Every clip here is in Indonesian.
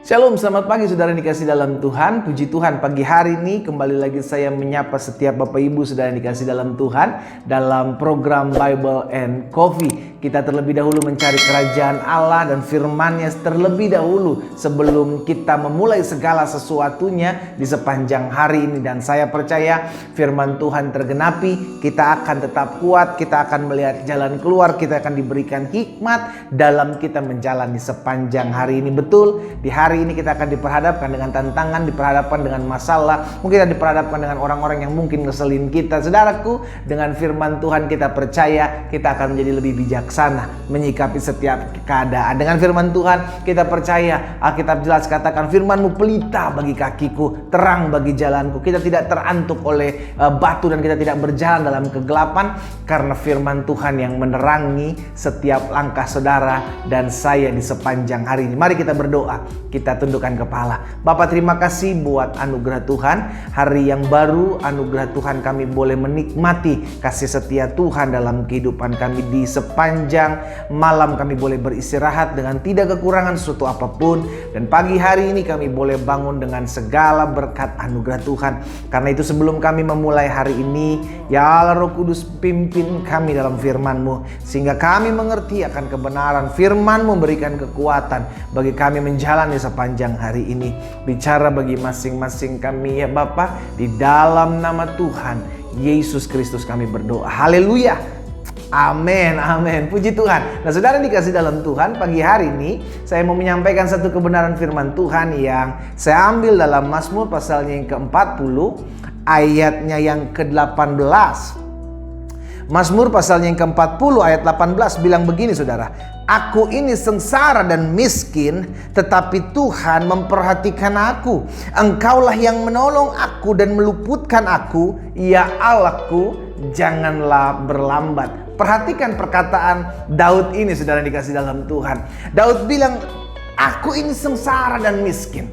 Shalom, selamat pagi saudara yang dikasih dalam Tuhan. Puji Tuhan, pagi hari ini kembali lagi saya menyapa setiap Bapak Ibu saudara yang dikasih dalam Tuhan dalam program Bible and Coffee. Kita terlebih dahulu mencari kerajaan Allah dan firman-Nya terlebih dahulu sebelum kita memulai segala sesuatunya di sepanjang hari ini. Dan saya percaya firman Tuhan tergenapi, kita akan tetap kuat, kita akan melihat jalan keluar, kita akan diberikan hikmat dalam kita menjalani sepanjang hari ini. Betul, di hari ini kita akan diperhadapkan dengan tantangan, diperhadapkan dengan masalah, mungkin kita diperhadapkan dengan orang-orang yang mungkin ngeselin kita. Saudaraku, dengan firman Tuhan kita percaya kita akan menjadi lebih bijaksana menyikapi setiap keadaan. Dengan firman Tuhan kita percaya, Alkitab jelas katakan, firman-Mu pelita bagi kakiku, terang bagi jalanku. Kita tidak terantuk oleh batu dan kita tidak berjalan dalam kegelapan karena firman Tuhan yang menerangi setiap langkah saudara dan saya di sepanjang hari ini. Mari kita berdoa. Kita tundukkan kepala. Bapa, terima kasih buat anugerah Tuhan. Hari yang baru, anugerah Tuhan kami boleh menikmati kasih setia Tuhan dalam kehidupan kami. Di sepanjang malam kami boleh beristirahat dengan tidak kekurangan sesuatu apapun. Dan pagi hari ini kami boleh bangun dengan segala berkat anugerah Tuhan. Karena itu sebelum kami memulai hari ini, ya Allah Roh Kudus, pimpin kami dalam firman-Mu sehingga kami mengerti akan kebenaran. Firman-Mu memberikan kekuatan bagi kami menjalani sepanjang hari ini. Bicara bagi masing-masing kami ya Bapa, di dalam nama Tuhan Yesus Kristus kami berdoa. Haleluya. Amin, amin. Puji Tuhan. Nah, saudara dikasih dalam Tuhan, pagi hari ini saya mau menyampaikan satu kebenaran firman Tuhan yang saya ambil dalam Mazmur pasalnya yang ke-40, ayatnya yang ke-18. Mazmur pasalnya yang ke-40 ayat 18 bilang begini saudara. Aku ini sengsara dan miskin, tetapi Tuhan memperhatikan aku. Engkaulah yang menolong aku dan meluputkan aku. Ya Allahku, janganlah berlambat. Perhatikan perkataan Daud ini saudara dikasih dalam Tuhan. Daud bilang, aku ini sengsara dan miskin.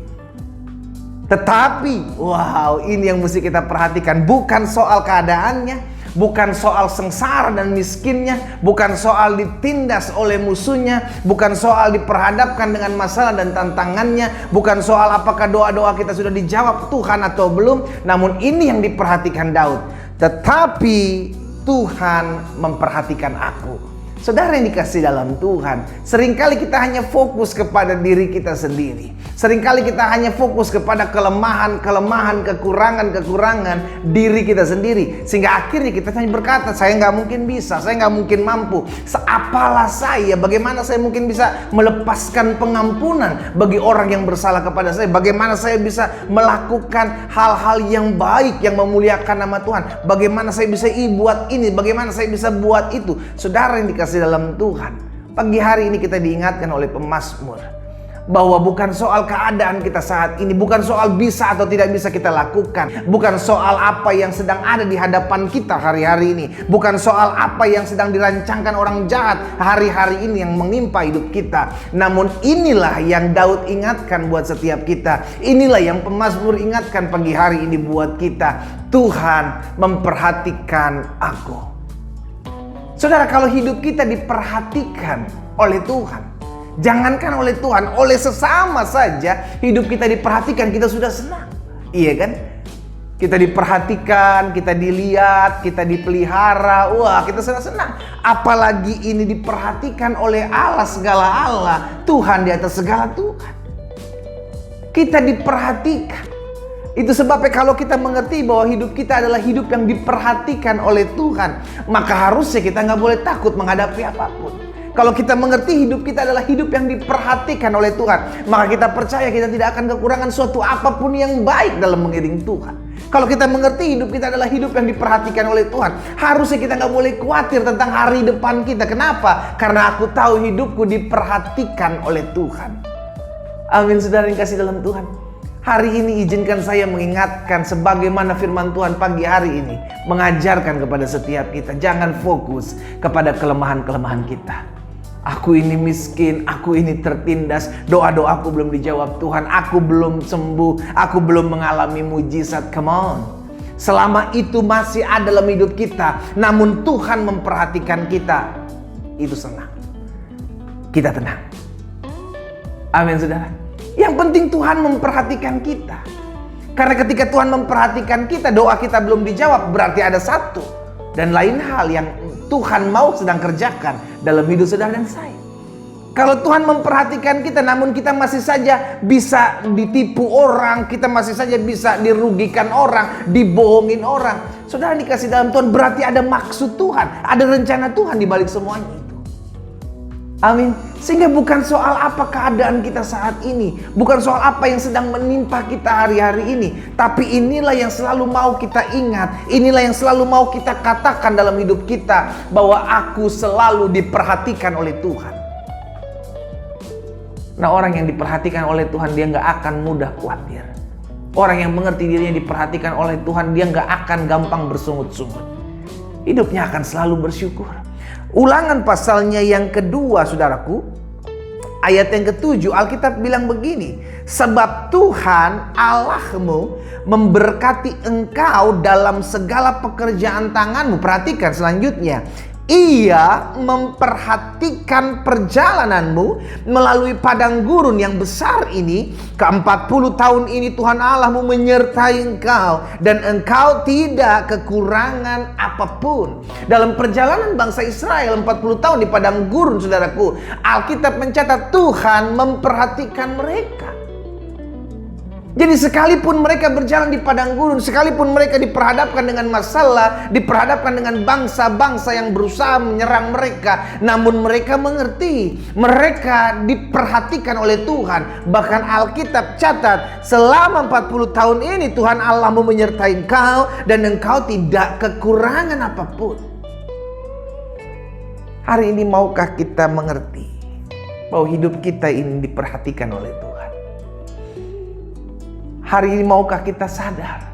Tetapi, wow, ini yang mesti kita perhatikan. Bukan soal keadaannya, bukan soal sengsara dan miskinnya, bukan soal ditindas oleh musuhnya, bukan soal diperhadapkan dengan masalah dan tantangannya, bukan soal apakah doa-doa kita sudah dijawab Tuhan atau belum. Namun ini yang diperhatikan Daud. Tetapi Tuhan memperhatikan aku. Saudara yang dikasih dalam Tuhan, seringkali kita hanya fokus kepada diri kita sendiri. Seringkali kita hanya fokus kepada kelemahan, kekurangan diri kita sendiri. Sehingga akhirnya kita hanya berkata, saya nggak mungkin bisa, saya nggak mungkin mampu. Apalah saya, bagaimana saya mungkin bisa melepaskan pengampunan bagi orang yang bersalah kepada saya. Bagaimana saya bisa melakukan hal-hal yang baik, yang memuliakan nama Tuhan. Bagaimana saya bisa buat ini, bagaimana saya bisa buat itu. Saudara yang dikasih dalam Tuhan, pagi hari ini kita diingatkan oleh pemazmur bahwa bukan soal keadaan kita saat ini, bukan soal bisa atau tidak bisa kita lakukan, bukan soal apa yang sedang ada di hadapan kita hari-hari ini, bukan soal apa yang sedang dirancangkan orang jahat hari-hari ini yang menimpa hidup kita. Namun inilah yang Daud ingatkan buat setiap kita. Inilah yang pemazmur ingatkan pagi hari ini buat kita. Tuhan memperhatikan aku. Saudara, kalau hidup kita diperhatikan oleh Tuhan, jangankan oleh Tuhan, oleh sesama saja hidup kita diperhatikan, kita sudah senang. Iya kan? Kita diperhatikan, kita dilihat, kita dipelihara. Wah, kita sudah senang. Apalagi ini diperhatikan oleh Allah, segala Allah, Tuhan di atas segala Tuhan. Kita diperhatikan. Itu sebabnya kalau kita mengerti bahwa hidup kita adalah hidup yang diperhatikan oleh Tuhan, maka harusnya kita nggak boleh takut menghadapi apapun. Kalau kita mengerti hidup kita adalah hidup yang diperhatikan oleh Tuhan, maka kita percaya kita tidak akan kekurangan suatu apapun yang baik dalam mengiring Tuhan. Kalau kita mengerti hidup kita adalah hidup yang diperhatikan oleh Tuhan, harusnya kita nggak boleh khawatir tentang hari depan kita. Kenapa? Karena aku tahu hidupku diperhatikan oleh Tuhan. Amin, saudara yang kasih dalam Tuhan. Hari ini izinkan saya mengingatkan sebagaimana firman Tuhan pagi hari ini mengajarkan kepada setiap kita. Jangan fokus kepada kelemahan-kelemahan kita. Aku ini miskin, aku ini tertindas, doa-doaku belum dijawab Tuhan, aku belum sembuh, aku belum mengalami mujizat. Come on. Selama itu masih ada dalam hidup kita, namun Tuhan memperhatikan kita, itu senang. Kita tenang. Amin, saudara. Yang penting Tuhan memperhatikan kita. Karena ketika Tuhan memperhatikan kita, doa kita belum dijawab, berarti ada satu dan lain hal yang Tuhan mau sedang kerjakan dalam hidup saudara dan saya. Kalau Tuhan memperhatikan kita, namun kita masih saja bisa ditipu orang, kita masih saja bisa dirugikan orang, dibohongin orang. Saudara dikasih dalam Tuhan, berarti ada maksud Tuhan, ada rencana Tuhan di balik semuanya itu. Amin. Sehingga bukan soal apa keadaan kita saat ini, bukan soal apa yang sedang menimpa kita hari-hari ini, tapi inilah yang selalu mau kita ingat, inilah yang selalu mau kita katakan dalam hidup kita, bahwa aku selalu diperhatikan oleh Tuhan. Nah, orang yang diperhatikan oleh Tuhan, dia gak akan mudah khawatir. Orang yang mengerti dirinya diperhatikan oleh Tuhan, dia gak akan gampang bersungut-sungut. Hidupnya akan selalu bersyukur. Ulangan pasalnya yang kedua, saudaraku, ayat yang ke-7, Alkitab bilang begini, sebab Tuhan Allahmu memberkati engkau dalam segala pekerjaan tanganmu. Perhatikan selanjutnya, Ia memperhatikan perjalananmu melalui padang gurun yang besar ini. Ke-40 tahun ini Tuhan Allahmu menyertai engkau, dan engkau tidak kekurangan apapun. Dalam perjalanan bangsa Israel 40 tahun di padang gurun, saudaraku, Alkitab mencatat Tuhan memperhatikan mereka. Jadi sekalipun mereka berjalan di padang gurun, sekalipun mereka diperhadapkan dengan masalah, diperhadapkan dengan bangsa-bangsa yang berusaha menyerang mereka, namun mereka mengerti, mereka diperhatikan oleh Tuhan. Bahkan Alkitab catat, selama 40 tahun ini Tuhan Allahmu menyertai engkau, dan engkau tidak kekurangan apapun. Hari ini maukah kita mengerti bahwa hidup kita ini diperhatikan oleh Tuhan? Hari ini maukah kita sadar,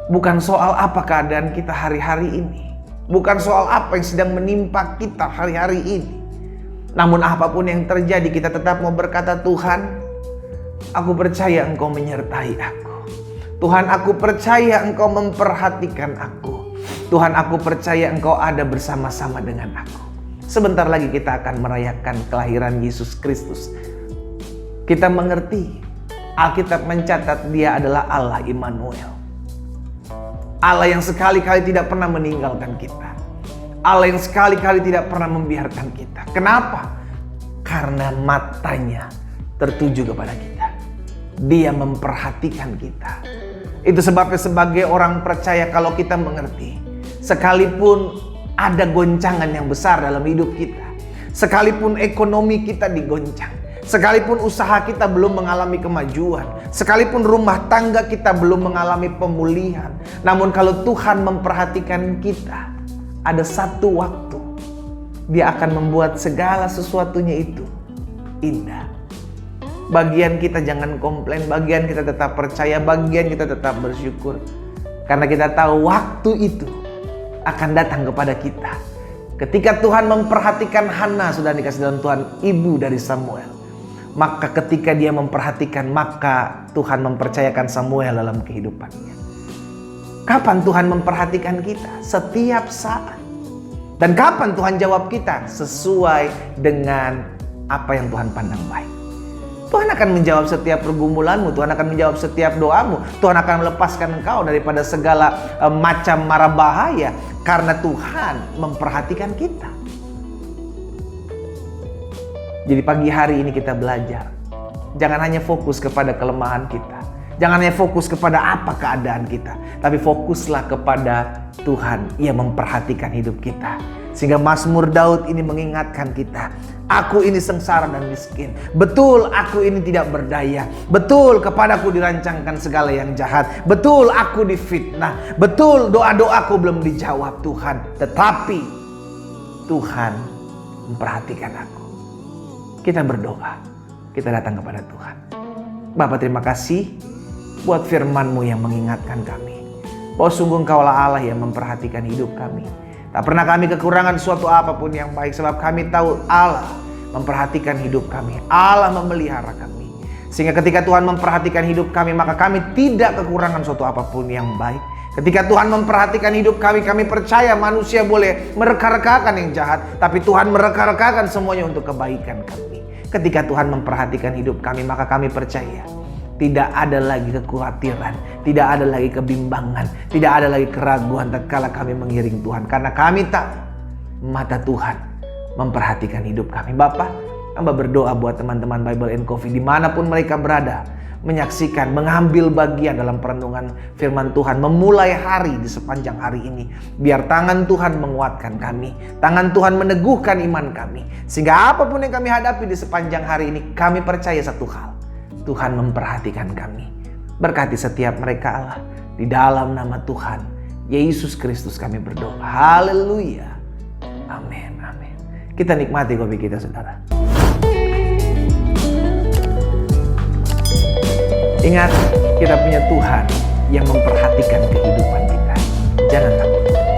bukan soal apa keadaan kita hari-hari ini, bukan soal apa yang sedang menimpa kita hari-hari ini, namun apapun yang terjadi, kita tetap mau berkata, Tuhan, aku percaya Engkau menyertai aku. Tuhan, aku percaya Engkau memperhatikan aku. Tuhan, aku percaya Engkau ada bersama-sama dengan aku. Sebentar lagi kita akan merayakan kelahiran Yesus Kristus. Kita mengerti, Alkitab mencatat Dia adalah Allah Immanuel. Allah yang sekali-kali tidak pernah meninggalkan kita. Allah yang sekali-kali tidak pernah membiarkan kita. Kenapa? Karena matanya tertuju kepada kita. Dia memperhatikan kita. Itu sebabnya sebagai orang percaya, kalau kita mengerti, sekalipun ada goncangan yang besar dalam hidup kita, sekalipun ekonomi kita digoncang, sekalipun usaha kita belum mengalami kemajuan, sekalipun rumah tangga kita belum mengalami pemulihan, namun kalau Tuhan memperhatikan kita, ada satu waktu Dia akan membuat segala sesuatunya itu indah. Bagian kita jangan komplain, bagian kita tetap percaya, bagian kita tetap bersyukur. Karena kita tahu waktu itu akan datang kepada kita. Ketika Tuhan memperhatikan Hana, sudah dikasih dalam Tuhan, ibu dari Samuel, maka ketika Dia memperhatikan, maka Tuhan mempercayakan Samuel dalam kehidupannya. Kapan Tuhan memperhatikan kita? Setiap saat. Dan kapan Tuhan jawab kita? Sesuai dengan apa yang Tuhan pandang baik. Tuhan akan menjawab setiap pergumulanmu, Tuhan akan menjawab setiap doamu, Tuhan akan melepaskan engkau daripada segala macam mara bahaya, karena Tuhan memperhatikan kita. Jadi pagi hari ini kita belajar, jangan hanya fokus kepada kelemahan kita, jangan hanya fokus kepada apa keadaan kita, tapi fokuslah kepada Tuhan yang memperhatikan hidup kita. Sehingga Mazmur Daud ini mengingatkan kita, aku ini sengsara dan miskin, betul aku ini tidak berdaya, betul kepadaku dirancangkan segala yang jahat, betul aku difitnah, betul doa-doaku belum dijawab Tuhan, tetapi Tuhan memperhatikan aku. Kita berdoa, kita datang kepada Tuhan. Bapa, terima kasih buat firman-Mu yang mengingatkan kami bahwa sungguh Engkaulah Allah yang memperhatikan hidup kami. Tak pernah kami kekurangan suatu apapun yang baik, sebab kami tahu Allah memperhatikan hidup kami, Allah memelihara kami. Sehingga ketika Tuhan memperhatikan hidup kami, maka kami tidak kekurangan suatu apapun yang baik. Ketika Tuhan memperhatikan hidup kami, kami percaya manusia boleh mereka-rekakan yang jahat, tapi Tuhan mereka-rekakan semuanya untuk kebaikan kami. Ketika Tuhan memperhatikan hidup kami, maka kami percaya tidak ada lagi kekhawatiran, tidak ada lagi kebimbangan, tidak ada lagi keraguan tatkala kami mengiring Tuhan. Karena kami tahu mata Tuhan memperhatikan hidup kami. Bapak, hamba berdoa buat teman-teman Bible and Coffee dimanapun mereka berada, menyaksikan, mengambil bagian dalam perenungan firman Tuhan, memulai hari di sepanjang hari ini. Biar tangan Tuhan menguatkan kami, tangan Tuhan meneguhkan iman kami, sehingga apapun yang kami hadapi di sepanjang hari ini, kami percaya satu hal, Tuhan memperhatikan kami. Berkati setiap mereka Allah, di dalam nama Tuhan Yesus Kristus kami berdoa. Haleluya. Amin, amin. Kita nikmati kopi kita, saudara. Ingat, kita punya Tuhan yang memperhatikan kehidupan kita. Jangan takut.